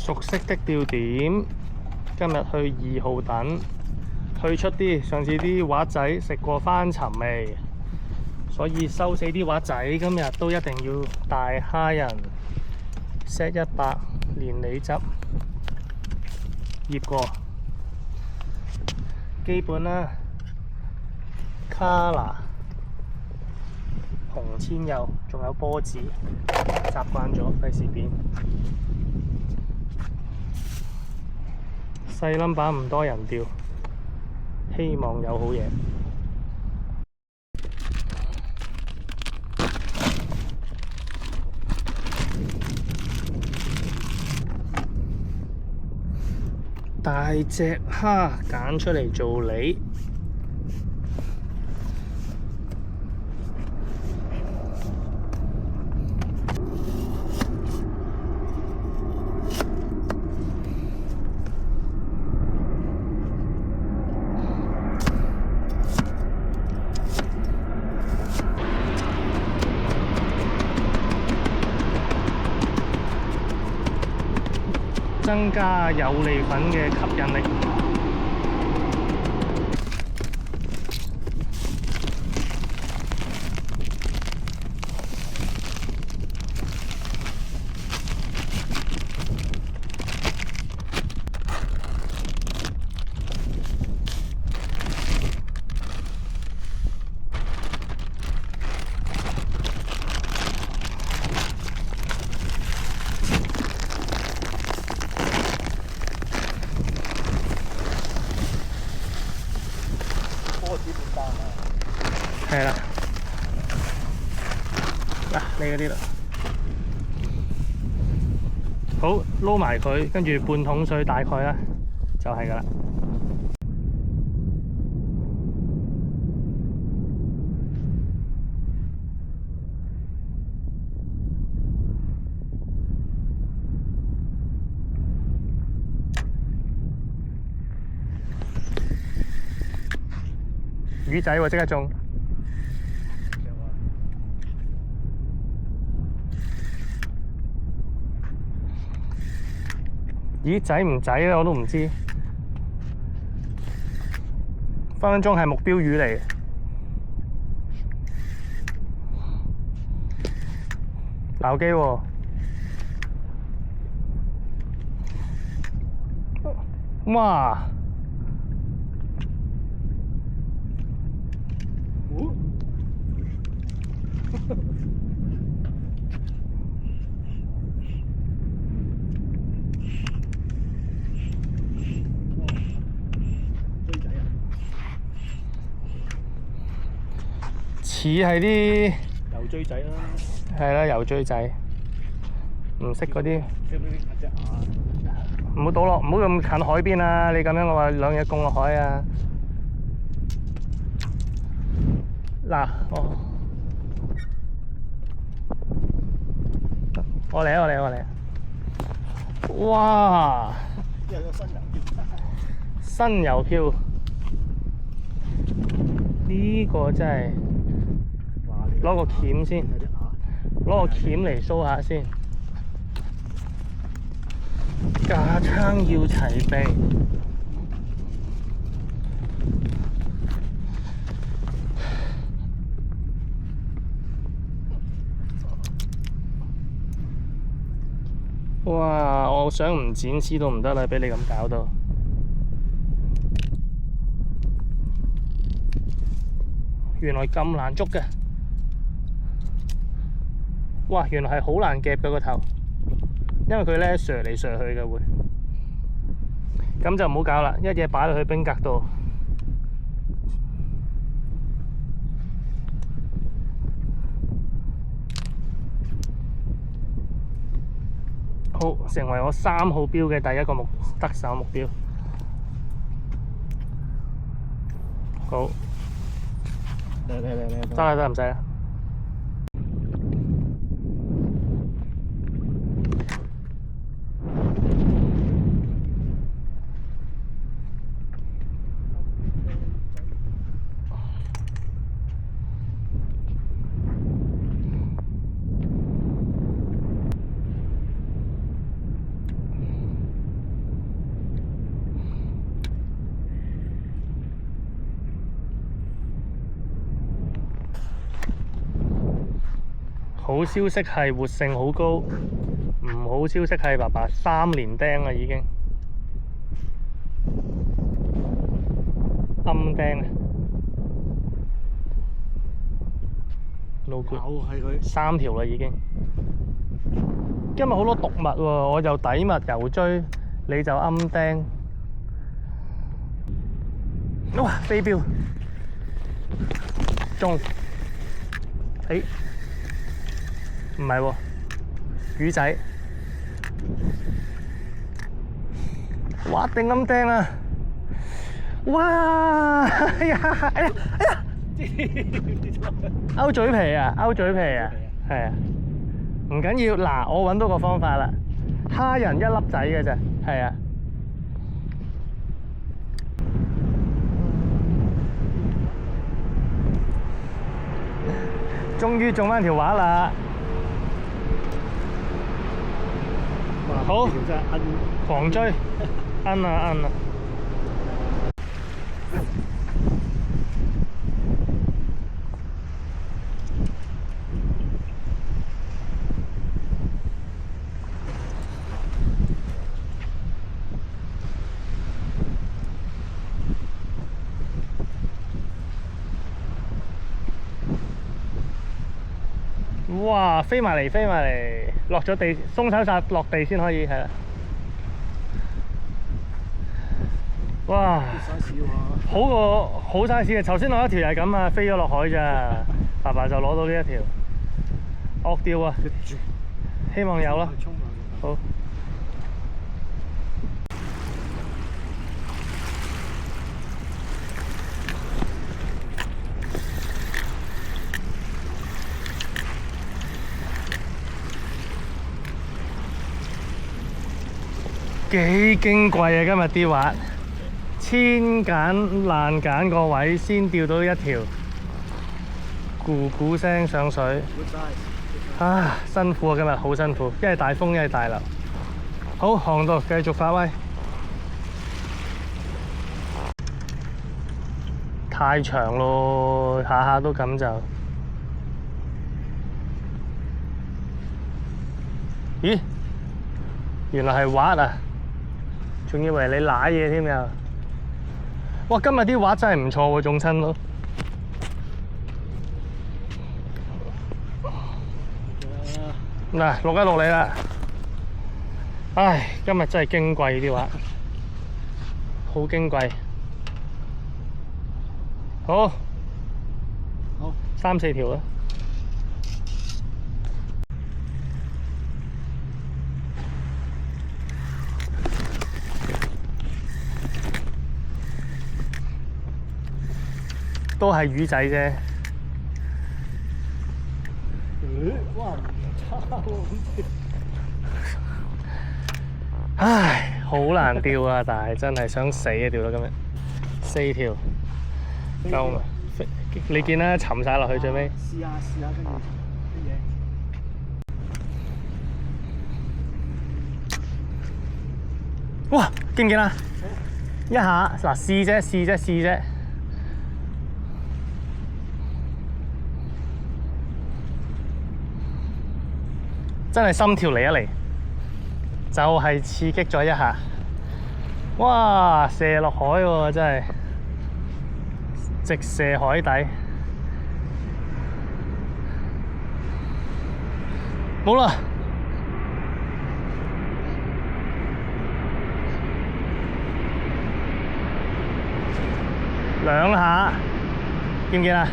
熟悉的吊點，今日去2號等，退出啲。上次啲畫仔食過翻尋味，所以收死啲畫仔。今日都一定要大蝦仁 set 100連理汁醃過，基本啦。卡拿、紅千柚，仲有波子，習慣咗，費事變。細冧唔多人釣，希望有好嘢。大隻蝦揀出嚟做梨。增加有利粉嘅吸引力。係啦，嗱，你嗰啲啦，好撈埋佢，跟住半桶水大概啦，就係㗎啦。魚仔喎，即刻中！咦，仔唔仔咧，我都唔知。分分鐘係目標魚嚟。鬧機喎！哇！似係啲油錐仔啦，係啦，油錐仔，唔識嗰啲，唔好倒落，唔好咁近海邊啊！你咁樣嘅話，兩嘢供落海啊！嗱，我嚟啊！我嚟啊！我嚟啊！哇！即係個新油新郵票，呢個真係攞個鉗先，攞個鉗嚟掃下先。架撐要齊備。哇！我想唔剪絲都唔得啦，俾你咁搞到。原來咁難捉嘅，哇！原來係好難夾嘅個頭，因為佢咧瀡嚟瀡去嘅會，咁就唔好搞啦，一嘢擺落去冰格度。好，成為我3號標嘅第一個得手目標。好。嚟，得啦，唔使啦。好消息係活性好高，唔好消息係爸爸3連釘啦已經，暗釘啊，no good，係佢3條啦已經。今日好多毒物喎，我又底物又追，你就暗釘。哇！飛鏢中，唔係喎，魚仔，哇！定暗釘啊！哇！哎呀！勾嘴皮啊！勾嘴皮啊！係啊！唔緊要，嗱，我揾到個方法啦，蝦人一粒仔嘅啫，係啊。終於中翻條畫啦！好，狂追，摁啊摁啊！哇！飛埋嚟，飛埋嚟，落咗地，鬆手剎落地先可以，係啦。哇！好過好 size 嘅，頭先我一條又係咁啊，飛咗落海咋，爸爸就攞到呢一條惡釣啊！希望有啦。好。幾矜貴啊！今日啲滑，千揀萬揀個位先釣到一條，咕咕聲上水，啊！辛苦啊！今日好辛苦，一係大風，一係大流。好，航道繼續發威。太長咯，下下都咁就。咦？原來係滑啊！仲以為你揦嘢添呀！哇！今日啲畫真係唔錯喎，中親咯。嗱，錄一錄你啦。唉，今日真係矜貴啲畫，好矜貴。好，好3、4條啦。都係魚仔啫。哇！唔差喎，唉，好難釣啊！但係真係想死啊！釣到今日4條，夠嘛？你見啦，沉晒落去最尾。試下跟住啲嘢。哇！見唔見啊？一下嗱，試啫。真係心跳嚟一嚟，就係刺激咗一下。哇！射落海喎，真係直射海底。冇啦！2下，見唔見啊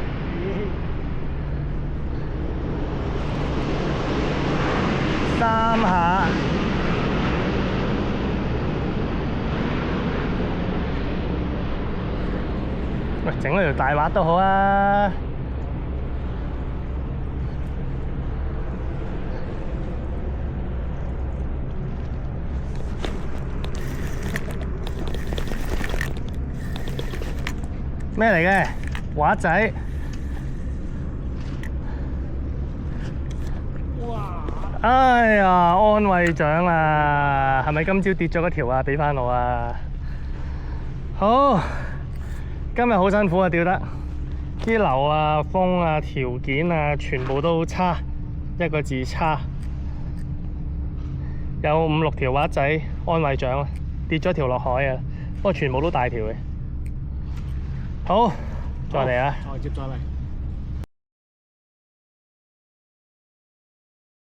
？3下，喂，整嗰條大滑都好啊！咩嚟嘅？畫仔。哎呀，安慰獎啊！係咪今朝跌咗嗰條啊？俾翻我啊！好，今日好辛苦啊，釣得啲流啊、風啊、條件啊，全部都差。一個字差。有5、6條畫仔安慰獎啊，跌咗條落海啊，不過全部都大條嘅。好，再嚟啊！再接再嚟。